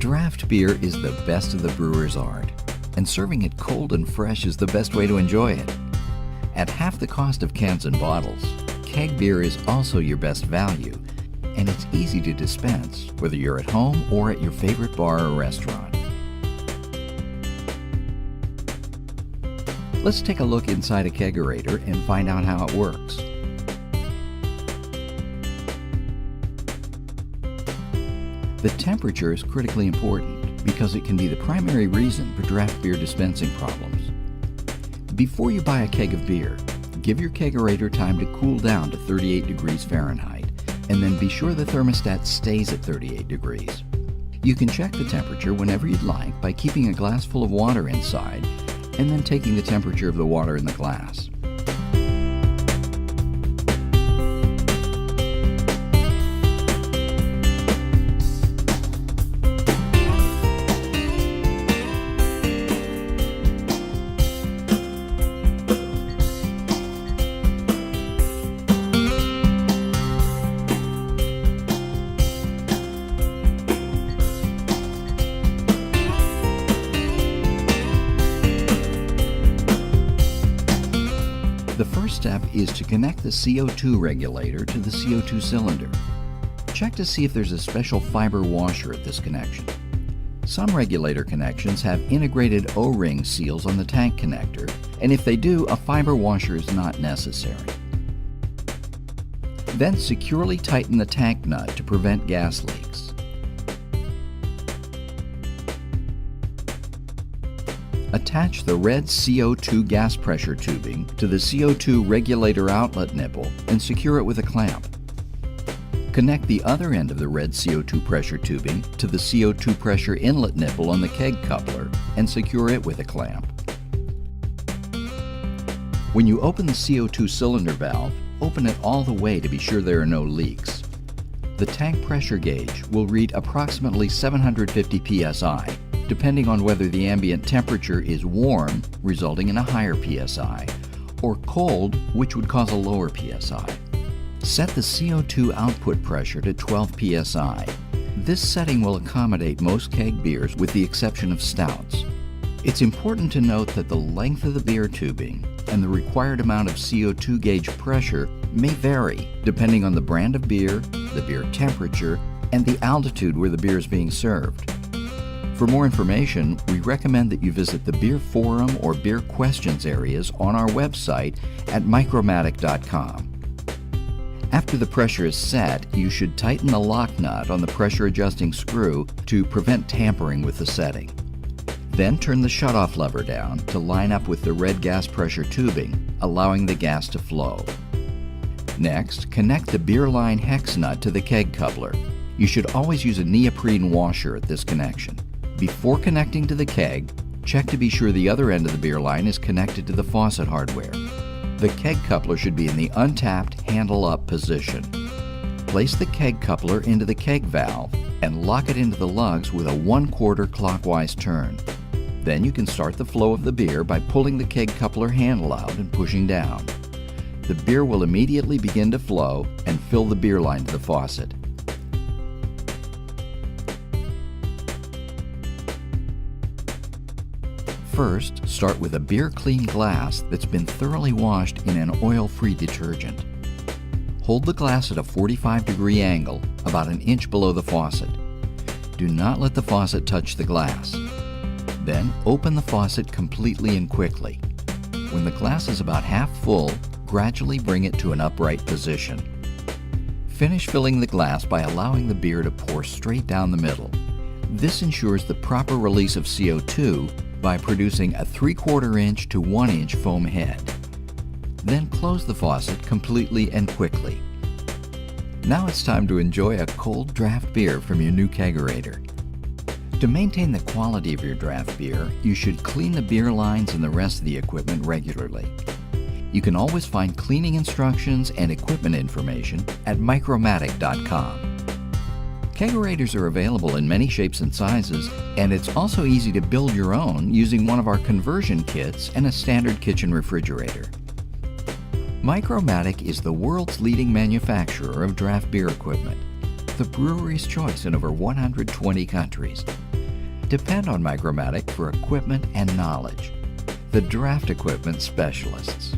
Draft beer is the best of the brewer's art, and serving it cold and fresh is the best way to enjoy it. At half the cost of cans and bottles, keg beer is also your best value, and it's easy to dispense, whether you're at home or at your favorite bar or restaurant. Let's take a look inside a Kegerator and find out how it works. The temperature is critically important because it can be the primary reason for draft beer dispensing problems. Before you buy a keg of beer, give your Kegerator time to cool down to 38 degrees Fahrenheit, and then be sure the thermostat stays at 38 degrees. You can check the temperature whenever you'd like by keeping a glass full of water inside and then taking the temperature of the water in the glass. The first step is to connect the CO2 regulator to the CO2 cylinder. Check to see if there's a special fiber washer at this connection. Some regulator connections have integrated O-ring seals on the tank connector, and if they do, a fiber washer is not necessary. Then securely tighten the tank nut to prevent gas leaks. Attach the red CO2 gas pressure tubing to the CO2 regulator outlet nipple and secure it with a clamp. Connect the other end of the red CO2 pressure tubing to the CO2 pressure inlet nipple on the keg coupler and secure it with a clamp. When you open the CO2 cylinder valve, open it all the way to be sure there are no leaks. The tank pressure gauge will read approximately 750 psi, depending on whether the ambient temperature is warm, resulting in a higher PSI, or cold, which would cause a lower PSI. Set the CO2 output pressure to 12 PSI. This setting will accommodate most keg beers with the exception of stouts. It's important to note that the length of the beer tubing and the required amount of CO2 gauge pressure may vary depending on the brand of beer, the beer temperature, and the altitude where the beer is being served. For more information, we recommend that you visit the Beer Forum or Beer Questions areas on our website at micromatic.com. After the pressure is set, you should tighten the lock nut on the pressure adjusting screw to prevent tampering with the setting. Then turn the shutoff lever down to line up with the red gas pressure tubing, allowing the gas to flow. Next, connect the beer line hex nut to the keg coupler. You should always use a neoprene washer at this connection. Before connecting to the keg, check to be sure the other end of the beer line is connected to the faucet hardware. The keg coupler should be in the untapped handle-up position. Place the keg coupler into the keg valve and lock it into the lugs with a 1/4 clockwise turn. Then you can start the flow of the beer by pulling the keg coupler handle out and pushing down. The beer will immediately begin to flow and fill the beer line to the faucet. First, start with a beer-clean glass that's been thoroughly washed in an oil-free detergent. Hold the glass at a 45-degree angle, about an inch below the faucet. Do not let the faucet touch the glass. Then open the faucet completely and quickly. When the glass is about half full, gradually bring it to an upright position. Finish filling the glass by allowing the beer to pour straight down the middle. This ensures the proper release of CO2 by producing a 3/4 inch to 1 inch foam head. Then close the faucet completely and quickly. Now it's time to enjoy a cold draft beer from your new Kegerator. To maintain the quality of your draft beer, you should clean the beer lines and the rest of the equipment regularly. You can always find cleaning instructions and equipment information at micromatic.com. Kegerators are available in many shapes and sizes, and it's also easy to build your own using one of our conversion kits and a standard kitchen refrigerator. Micro Matic is the world's leading manufacturer of draft beer equipment, the brewery's choice in over 120 countries. Depend on Micro Matic for equipment and knowledge. The Draft Equipment Specialists.